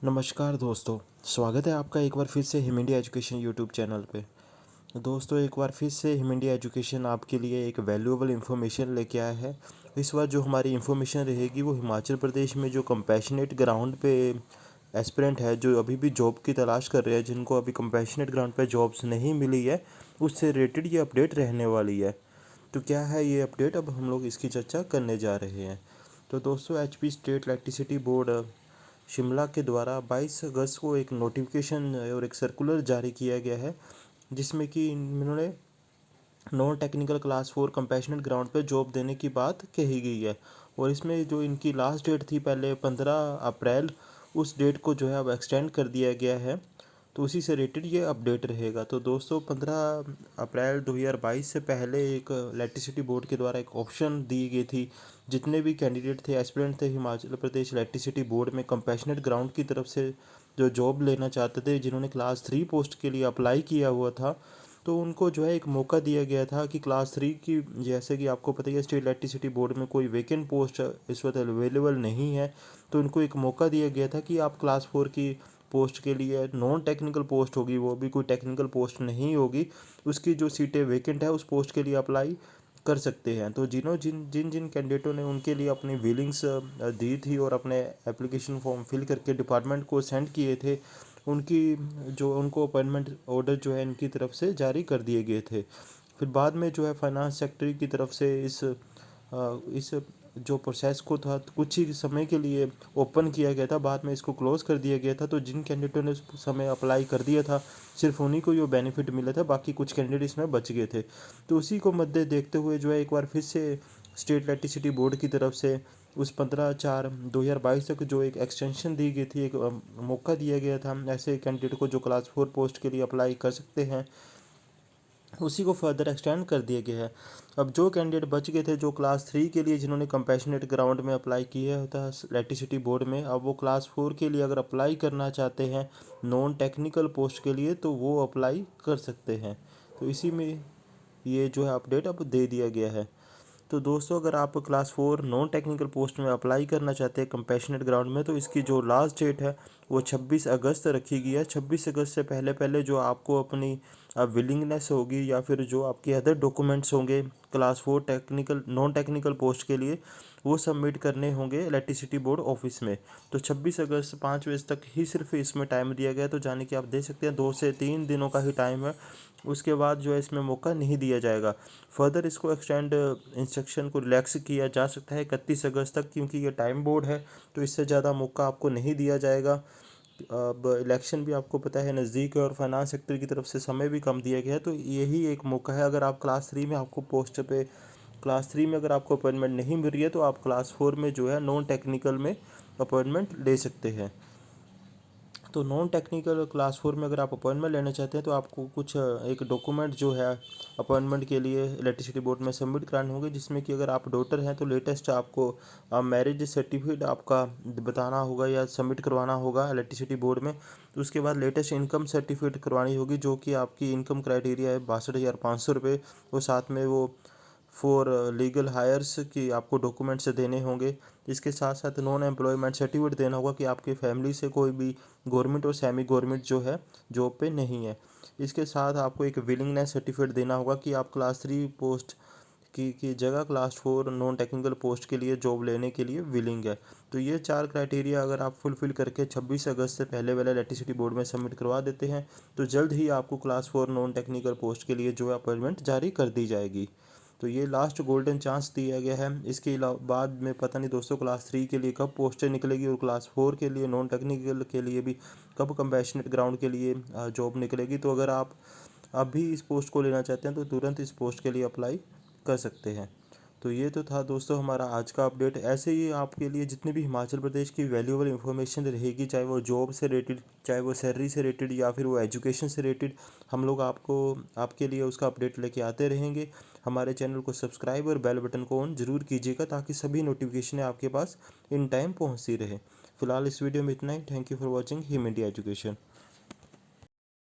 नमस्कार दोस्तों, स्वागत है आपका एक बार फिर से him India education YouTube channel पे। दोस्तों, एक बार फिर से हिम इंडिया एजुकेशन आपके लिए एक वैल्यूएबल इन्फॉर्मेशन लेके आया है। इस बार जो हमारी इन्फॉर्मेशन रहेगी वो हिमाचल प्रदेश में जो कंपैशनेट ग्राउंड पे एस्पिरेंट है, जो अभी भी जॉब की तलाश कर रहे हैं, जिनको अभी कंपैशनेट ग्राउंड पे जॉब्स नहीं मिली है, उससे रिलेटेड ये अपडेट रहने वाली है। तो क्या है ये अपडेट, अब हम लोग इसकी चर्चा करने जा रहे हैं। तो दोस्तों, HP state electricity board Shimla के द्वारा 22 अगस्त को एक नोटिफिकेशन और एक सर्कुलर जारी किया गया है, जिसमें कि इन्होंने non technical class 4 compassionate ground पे जॉब देने की बात कही गई है। और इसमें जो इनकी लास्ट डेट थी पहले 15 अप्रैल, उस डेट को जो है अब एक्सटेंड कर दिया गया है। तो उसी से रिलेटेड ये अपडेट रहेगा। तो दोस्तों, 15 अप्रैल 2022 से पहले एक इलेक्ट्रिसिटी बोर्ड के द्वारा एक ऑप्शन दी गई थी। जितने भी कैंडिडेट थे, एस्पिरेंट थे हिमाचल प्रदेश इलेक्ट्रिसिटी बोर्ड में कंपैशनेट ग्राउंड की तरफ से जो जॉब लेना चाहते थे, जिन्होंने क्लास 3 पोस्ट के लिए अप्लाई किया हुआ था, तो उनको जो है एक मौका दिया गया था कि क्लास 3 की, जैसे कि आपको पता ही है, स्टेट इलेक्ट्रिसिटी बोर्ड में कोई वैकेंट पोस्ट इस वक्त अवेलेबल नहीं है। तो उनको एक मौका दिया गया था कि आप क्लास 4 की पोस्ट के लिए, नॉन टेक्निकल पोस्ट होगी, वो भी कोई टेक्निकल पोस्ट नहीं होगी, उसकी जो सीटें वैकेंट है उस पोस्ट के लिए अप्लाई कर सकते हैं। तो जिन जिन जिन कैंडिडेटों ने उनके लिए अपनी विलिंग्स दी थी और अपने एप्लीकेशन फॉर्म फिल करके डिपार्टमेंट को सेंड किए थे, उनकी जो उनको अपॉइंटमेंट ऑर्डर जो है इनकी तरफ से जारी कर दिए गए थे। फिर बाद में जो है फाइनेंस सेक्रेटरी की तरफ से इस जो प्रोसेस को था कुछ ही समय के लिए ओपन किया गया था, बाद में इसको क्लोज कर दिया गया था। तो जिन कैंडिडेटों ने उस समय अप्लाई कर दिया था, सिर्फ उन्हीं को ये बेनिफिट मिला था, बाकी कुछ कैंडिडेट इसमें बच गए थे। तो उसी को मद्दे देखते हुए जो है एक बार फिर से स्टेट इलेक्ट्रिसिटी बोर्ड की तरफ से उस 15/4/2022 तक जो एक एक्सटेंशन दी गई थी, एक मौका दिया गया था ऐसे कैंडिडेट को जो क्लास 4 पोस्ट के लिए अप्लाई कर सकते हैं, उसी को फर्दर एक्सटेंड कर दिया गया है। अब जो कैंडिडेट बच गए थे, जो क्लास 3 के लिए जिन्होंने कंपैशनेट ग्राउंड में अप्लाई किया था इलेक्ट्रिसिटी बोर्ड में, अब वो क्लास 4 के लिए अगर अप्लाई करना चाहते हैं नॉन टेक्निकल पोस्ट के लिए, तो वो अप्लाई कर सकते हैं। तो इसी में ये जो है अपडेट अब दे दिया गया है। तो दोस्तों, अगर आप क्लास 4 नॉन टेक्निकल पोस्ट में अप्लाई करना चाहते हैं कंपैशनेट ग्राउंड में, तो इसकी जो लास्ट डेट है वो 26 अगस्त रखी गई है। 26 अगस्त से पहले पहले जो आपको अपनी विलिंगनेस होगी या फिर जो आपके अदर डॉक्यूमेंट्स होंगे class 4 technical non technical post के लिए, वो सबमिट करने होंगे इलेक्ट्रिसिटी बोर्ड ऑफिस में। तो 26 अगस्त 5 बजे तक ही सिर्फ इसमें टाइम दिया गया है। तो जाने कि आप देख सकते हैं 2 से 3 दिनों का ही टाइम है, उसके बाद जो है इसमें मौका नहीं दिया जाएगा। फर्दर इसको एक्सटेंड इंस्ट्रक्शन को रिलैक्स किया जा सकता है 31 अगस्त तक, क्योंकि ये टाइम बोर्ड है, तो इससे ज़्यादा मौका आपको नहीं दिया जाएगा। अब इलेक्शन भी आपको पता है नज़दीक है और फाइनेंस सेक्टर की तरफ से समय भी कम दिया गया है। तो यही एक मौका है, अगर आप क्लास 3 में आपको पोस्ट पे क्लास 3 में अगर आपको अपॉइंटमेंट नहीं मिल रही है, तो आप क्लास 4 में जो है नॉन टेक्निकल में अपॉइंटमेंट ले सकते हैं। तो नॉन टेक्निकल क्लास 4 में अगर आप अपॉइंटमेंट लेना चाहते हैं, तो आपको कुछ एक डॉक्यूमेंट जो है अपॉइंटमेंट के लिए इलेक्ट्रिसिटी बोर्ड में सबमिट कराने होंगे, जिसमें कि अगर आप डॉटर हैं तो लेटेस्ट आपको मैरिज सर्टिफिकेट आपका बताना होगा या सबमिट करवाना होगा इलेक्ट्रिसिटी बोर्ड में। तो उसके बाद लेटेस्ट इनकम सर्टिफिकेट करवानी होगी, जो कि आपकी इनकम क्राइटेरिया है 62,500 रुपये। और साथ में वो फॉर लीगल हायर्स की आपको डॉक्यूमेंट्स देने होंगे। इसके साथ साथ नॉन एम्प्लॉयमेंट सर्टिफिकेट देना होगा कि आपकी फैमिली से कोई भी गवर्नमेंट और सेमी गवर्नमेंट जो है जॉब पे नहीं है। इसके साथ आपको एक विलिंगनेस सर्टिफिकेट देना होगा कि आप क्लास 3 पोस्ट की जगह क्लास 4 नॉन टेक्निकल पोस्ट के लिए जॉब लेने के लिए विलिंग है। तो ये 4 क्राइटेरिया अगर आप फुलफिल करके 26 अगस्त से पहले वाले इलेक्ट्रिसिटी बोर्ड में सबमिट करवा देते हैं, तो जल्द ही आपको क्लास 4 नॉन टेक्निकल पोस्ट के लिए जो है अपॉइंटमेंट जारी कर दी जाएगी। तो ये लास्ट गोल्डन चांस दिया गया है। इसके अलावा बाद में पता नहीं दोस्तों क्लास 3 के लिए कब पोस्टें निकलेगी और क्लास 4 के लिए नॉन टेक्निकल के लिए भी कब कंपैशनेट ग्राउंड के लिए जॉब निकलेगी। तो अगर आप अभी इस पोस्ट को लेना चाहते हैं, तो तुरंत इस पोस्ट के लिए अप्लाई कर सकते हैं। तो ये तो था दोस्तों हमारा आज का अपडेट। ऐसे ही आपके लिए जितनी भी हिमाचल प्रदेश की वैल्यूएबल इन्फॉर्मेशन रहेगी, चाहे वो जॉब से रिलेटेड, चाहे वो सैलरी से रिलेटेड, या फिर वो एजुकेशन से रिलेटेड, हम लोग आपको आपके लिए उसका अपडेट लेके आते रहेंगे। हमारे चैनल को सब्सक्राइब और बेल बटन को ऑन ज़रूर कीजिएगा, ताकि सभी नोटिफिकेशन आपके पास इन टाइम पहुँचती रहे। फिलहाल इस वीडियो में इतना ही। Thank you for watching him India education.